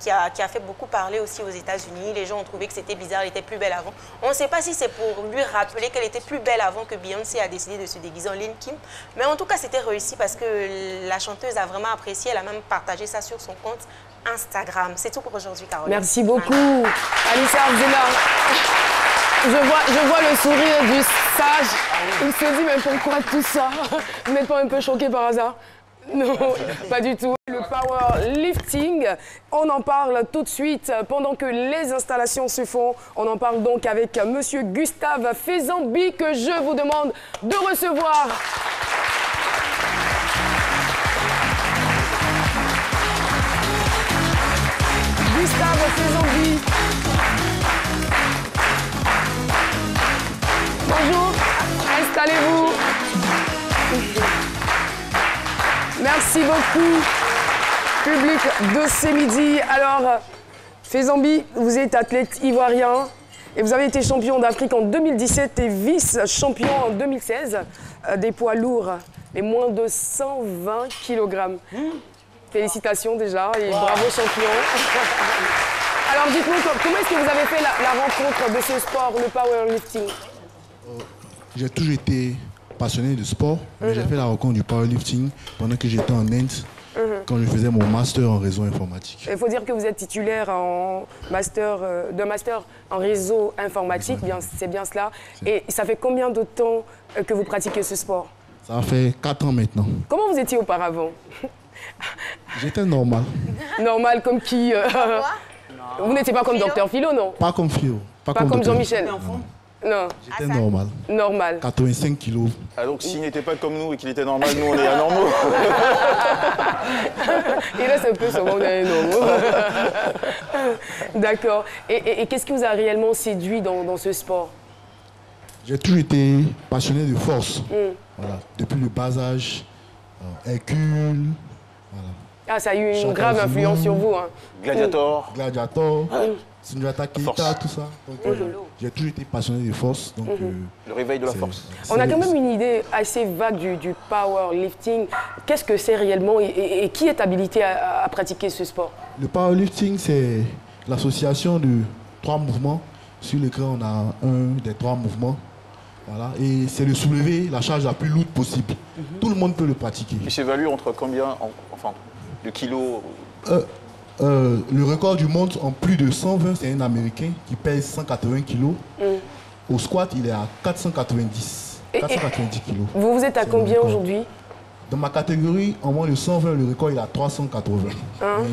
Qui a fait beaucoup parler aussi aux États-Unis. Les gens ont trouvé que c'était bizarre, elle était plus belle avant. On ne sait pas si c'est pour lui rappeler qu'elle était plus belle avant que Beyoncé a décidé de se déguiser en Lil Kim. Mais en tout cas, c'était réussi parce que la chanteuse a vraiment apprécié. Elle a même partagé ça sur son compte Instagram. C'est tout pour aujourd'hui, Caroline. Merci beaucoup, Alicia Abdullah. Je vois le sourire du sage. Il se dit, mais pourquoi tout ça? Vous n'êtes pas un peu choqué par hasard? Non, pas du tout. Le powerlifting, on en parle tout de suite pendant que les installations se font. On en parle donc avec Monsieur Gustave Fezambi que je vous demande de recevoir. Gustave Fezambi. Bonjour, installez-vous. Merci beaucoup, public de ces midis. Alors, Fezambi, vous êtes athlète ivoirien et vous avez été champion d'Afrique en 2017 et vice-champion en 2016 des poids lourds, les moins de 120 kg. Félicitations déjà et bravo champion. Alors dites-nous, comment est-ce que vous avez fait la rencontre de ce sport, le powerlifting? J'ai toujours été passionné de sport, mais j'ai fait la rencontre du powerlifting pendant que j'étais en Inde, quand je faisais mon master en réseau informatique. Il faut dire que vous êtes titulaire d'un master en réseau informatique, c'est bien cela. Et ça fait combien de temps que vous pratiquez ce sport? Ça fait 4 ans maintenant. Comment vous étiez auparavant? J'étais normal. Normal comme qui? Vous n'étiez pas comme Dr Philo, non? Pas comme Philo. Pas comme Jean-Michel? Non. J'étais normal. Normal. 85 kilos. Ah donc s'il n'était pas comme nous et qu'il était normal, nous on est anormaux. Il reste un peu souvent on est normaux. D'accord. Et qu'est-ce qui vous a réellement séduit dans ce sport? J'ai toujours été passionné de force. Voilà. Depuis le bas âge, Hercule. Voilà. Ah, ça a eu une grave influence sur vous. Hein. Gladiator. Gladiator. Sundiata Keita, tout ça. J'ai toujours été passionné de force. Donc, le réveil de la force. On a quand même une idée assez vague du powerlifting. Qu'est-ce que c'est réellement et qui est habilité à pratiquer ce sport? Le powerlifting, c'est l'association de 3 mouvements. Sur l'écran, on a un des 3 mouvements. Voilà. Et c'est de soulever la charge la plus lourde possible. Tout le monde peut le pratiquer. Il s'évalue entre combien de kilos? Le record du monde en plus de 120, c'est un Américain qui pèse 180 kilos. Au squat, il est à 490 kilos. Vous êtes à combien aujourd'hui? Dans ma catégorie, en moins de 120, le record il est à 380.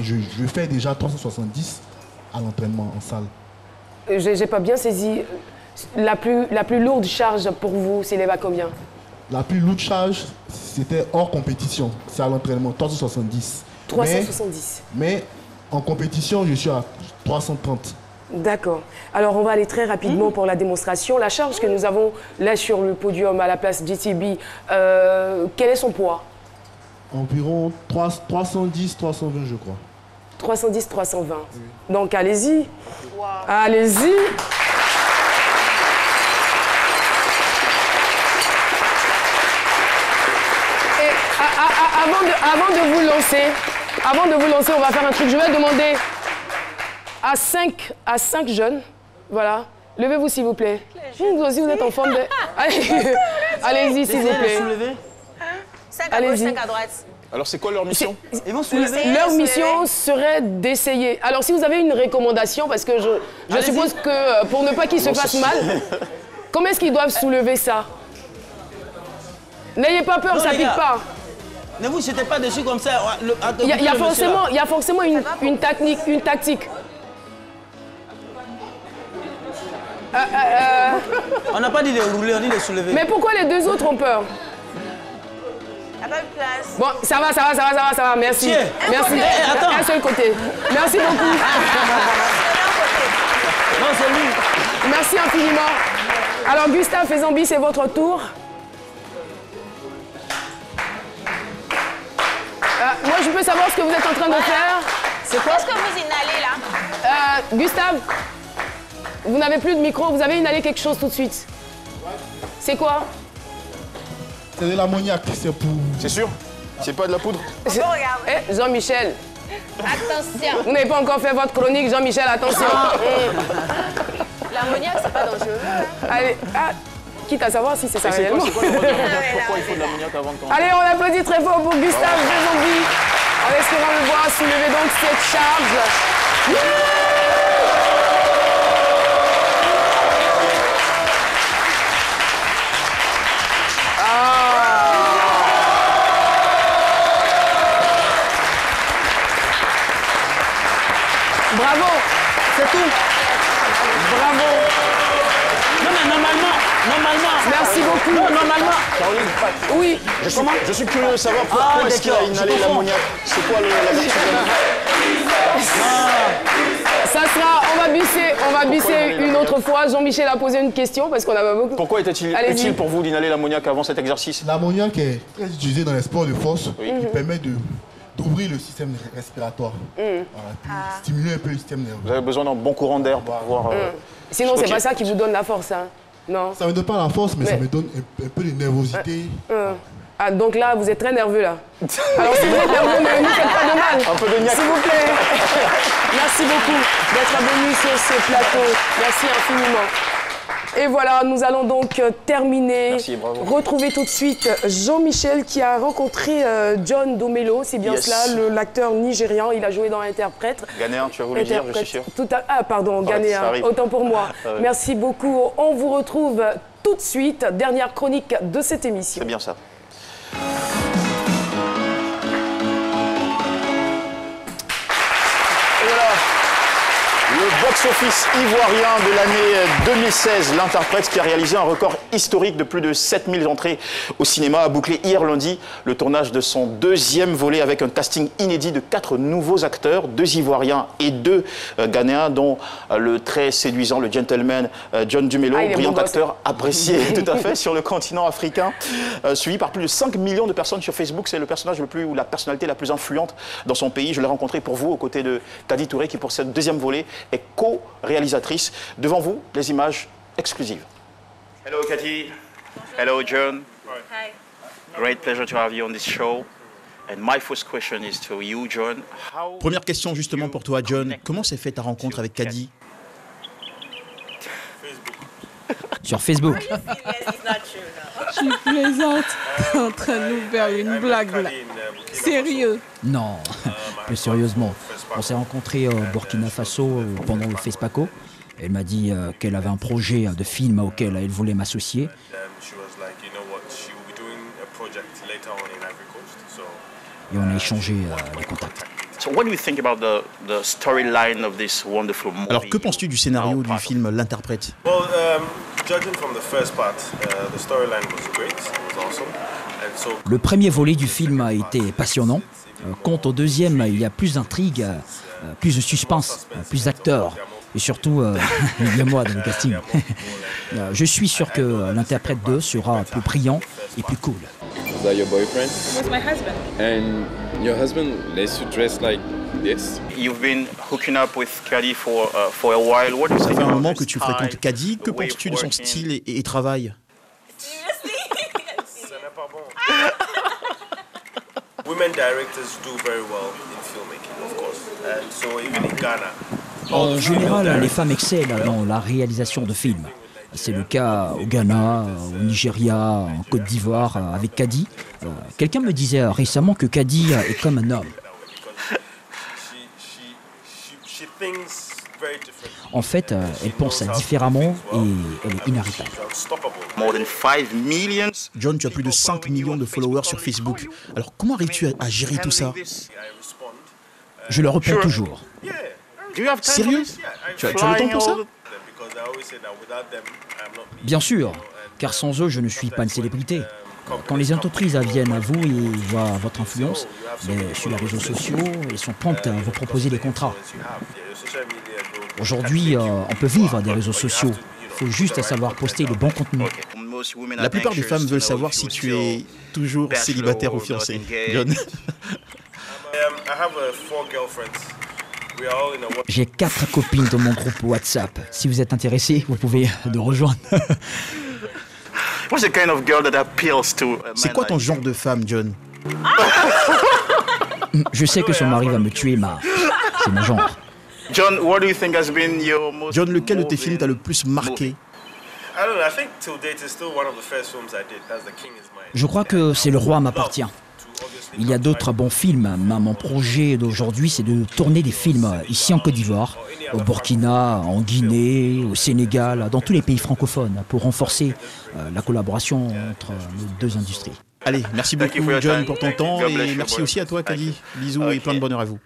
Je fais déjà 370 à l'entraînement en salle. J'ai pas bien saisi. La plus lourde charge pour vous s'élève à combien? La plus lourde charge, c'était hors compétition. C'est à l'entraînement, 370. 370. Mais en compétition, je suis à 330. D'accord. Alors, on va aller très rapidement pour la démonstration. La charge que nous avons là sur le podium à la place GTB, quel est son poids? Environ 310, 320, je crois. 310, 320. Oui. Donc, allez-y. Wow. Allez-y. Avant de vous lancer, on va faire un truc. Je vais demander à 5 jeunes, voilà, levez-vous s'il vous plaît. Vous aussi, vous êtes en forme de... Allez-y, s'il vous plaît. 5 à gauche, 5 à droite. Alors, c'est quoi leur mission? Ils vont soulever. Leur mission serait d'essayer. Alors, si vous avez une recommandation, parce que je suppose que pour ne pas qu'ils se fassent mal, comment est-ce qu'ils doivent soulever ça? N'ayez pas peur, ça ne pique pas. Ne vous jetez pas dessus comme ça. Il y a forcément une tactique. On n'a pas dit de rouler, on dit de soulever. Mais pourquoi les deux autres ont peur? Il n'y a pas de place. Bon, ça va, merci. Tiens, merci. Attends. Un seul côté. Merci beaucoup. Non, c'est lui. Merci infiniment. Alors, Gustave Fezambi, c'est votre tour. Moi, je peux savoir ce que vous êtes en train de faire. C'est quoi? Est-ce que vous inhalez là? Gustave, vous n'avez plus de micro, vous avez inhalé quelque chose tout de suite. C'est quoi? C'est de l'ammoniac, c'est pour... C'est sûr? C'est pas de la poudre? Jean-Michel. Attention. Vous n'avez pas encore fait votre chronique, Jean-Michel, attention. L'ammoniac, c'est pas dangereux. Allez, quitte à savoir si c'est ça réellement. C'est quoi le rôle de l'ammoniac? Pourquoi il faut de l'ammoniac avant de commencer? Allez, on applaudit très fort pour Gustave Fezambi. En espérant le voir soulever donc cette charge. Bravo. C'est tout. Bravo. Non, mais normalement. Merci beaucoup. Non, normalement. Caroline, oui. Je suis curieux de savoir pourquoi est-ce qu'il a inhalé l'ammoniac. C'est quoi la version? Ça sera, on va bisser une autre fois. Jean-Michel a posé une question parce qu'on a beaucoup. Pourquoi était-il utile pour vous d'inhaler l'ammoniac avant cet exercice? L'ammoniac est très utilisé dans les sports de force. Il permet d'ouvrir le système respiratoire. Voilà, puis stimuler un peu le système nerveux. Vous avez besoin d'un bon courant d'air pour pouvoir... Sinon, c'est pas ça qui vous donne la force, hein? Non. Ça ne me donne pas la force, mais ça me donne un peu de nervosité. Ah, donc là, vous êtes très nerveux, là. Alors, si vous êtes nerveux, ne nous faites pas de mal. Un peu de niaque. S'il vous plaît. Merci beaucoup d'être venu sur ce plateau. Merci infiniment. Et voilà, nous allons donc terminer. Merci, bravo. Retrouver tout de suite Jean-Michel qui a rencontré John Domelo, c'est bien cela, l'acteur nigérian. Il a joué dans Interprète. Ghanéen, tu as voulu dire, je suis sûr. Ah, pardon, Ghanéen, autant pour moi. Merci beaucoup. On vous retrouve tout de suite. Dernière chronique de cette émission. C'est bien ça. Le box-office ivoirien de l'année 2016, l'interprète qui a réalisé un record historique de plus de 7000 entrées au cinéma, a bouclé hier lundi le tournage de son deuxième volet avec un casting inédit de 4 nouveaux acteurs, 2 Ivoiriens et 2 Ghanéens, dont le très séduisant, le gentleman John Dumelo, brillant acteur apprécié tout à fait sur le continent africain, suivi par plus de 5 millions de personnes sur Facebook. C'est le personnage ou la personnalité la plus influente dans son pays. Je l'ai rencontré pour vous aux côtés de Kadi Touré qui pour ce deuxième volet est co-réalisatrice. Devant vous, les images exclusives. Hello Kadi. Hello John. Hi. Great pleasure to have you on this show. And my first question is to you, John. Première question justement pour toi, John. Comment s'est fait ta rencontre avec Kadi? Sur Facebook. Tu plaisantes en train de nous faire une blague là. Sérieux? Non, plus sérieusement. On s'est rencontrés au Burkina Faso pendant le FESPACO. Elle m'a dit qu'elle avait un projet de film auquel elle voulait m'associer. Et on a échangé les contacts. Alors, que penses-tu du scénario du film L'Interprète? Le premier volet du film a été passionnant. Quant au deuxième, il y a plus d'intrigue, plus de suspense, plus d'acteurs. Et surtout, il y a moi dans le casting. Je suis sûr que l'interprète 2 sera plus brillant et plus cool. Is that your boyfriend? With my husband. And your husband lets you dress like this? You've been hooking up with Caddy for a while. What do you Ça think fait un about moment his que tu fréquentes style, Caddy. Que the way penses-tu de of son working? style et travail? Women directors do very well in filmmaking, of course. And so even in Ghana. En général, les femmes excellent dans la réalisation de films. C'est le cas au Ghana, au Nigeria, en Côte d'Ivoire, avec Caddy. Quelqu'un me disait récemment que Caddy est comme un homme. She thinks very different. En fait, elle pense différemment et elle est inarrêtable. More than 5 million. John, tu as plus de 5 millions de followers sur Facebook. Alors comment arrives-tu à gérer tout ça? Je le réponds toujours. Sérieux? Tu as le temps pour ça? Bien sûr, car sans eux, je ne suis pas une célébrité. Quand les entreprises viennent à vous et voient votre influence, sur les réseaux sociaux, elles sont promptes à vous proposer des contrats. Aujourd'hui, on peut vivre des réseaux sociaux. Il faut juste savoir poster le bon contenu. La plupart des femmes veulent savoir si tu es toujours célibataire ou fiancé. John. J'ai 4 copines dans mon groupe WhatsApp. Si vous êtes intéressé, vous pouvez nous rejoindre. C'est quoi ton genre de femme, John? Je sais que son mari va me tuer, mais c'est mon genre. John, lequel de tes films t'a le plus marqué? Je crois que c'est Le Roi m'appartient. Il y a d'autres bons films, mais mon projet d'aujourd'hui, c'est de tourner des films ici en Côte d'Ivoire, au Burkina, en Guinée, au Sénégal, dans tous les pays francophones, pour renforcer la collaboration entre nos deux industries. Allez, merci beaucoup John pour ton temps et merci aussi à toi Caddy. Bisous et plein de bonheur à vous.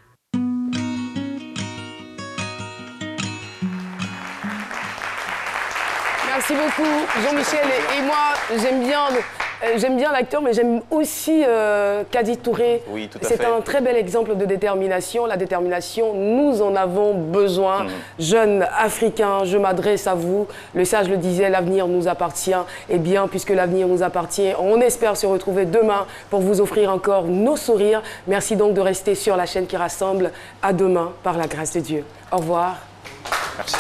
Merci beaucoup Jean-Michel et moi j'aime bien l'acteur mais j'aime aussi Caddy Touré. Oui, tout à fait. C'est un très bel exemple de détermination. La détermination, nous en avons besoin. Jeunes Africains, je m'adresse à vous. Le sage le disait, l'avenir nous appartient. Eh bien, puisque l'avenir nous appartient, on espère se retrouver demain pour vous offrir encore nos sourires. Merci donc de rester sur la chaîne qui rassemble. À demain, par la grâce de Dieu. Au revoir. Merci.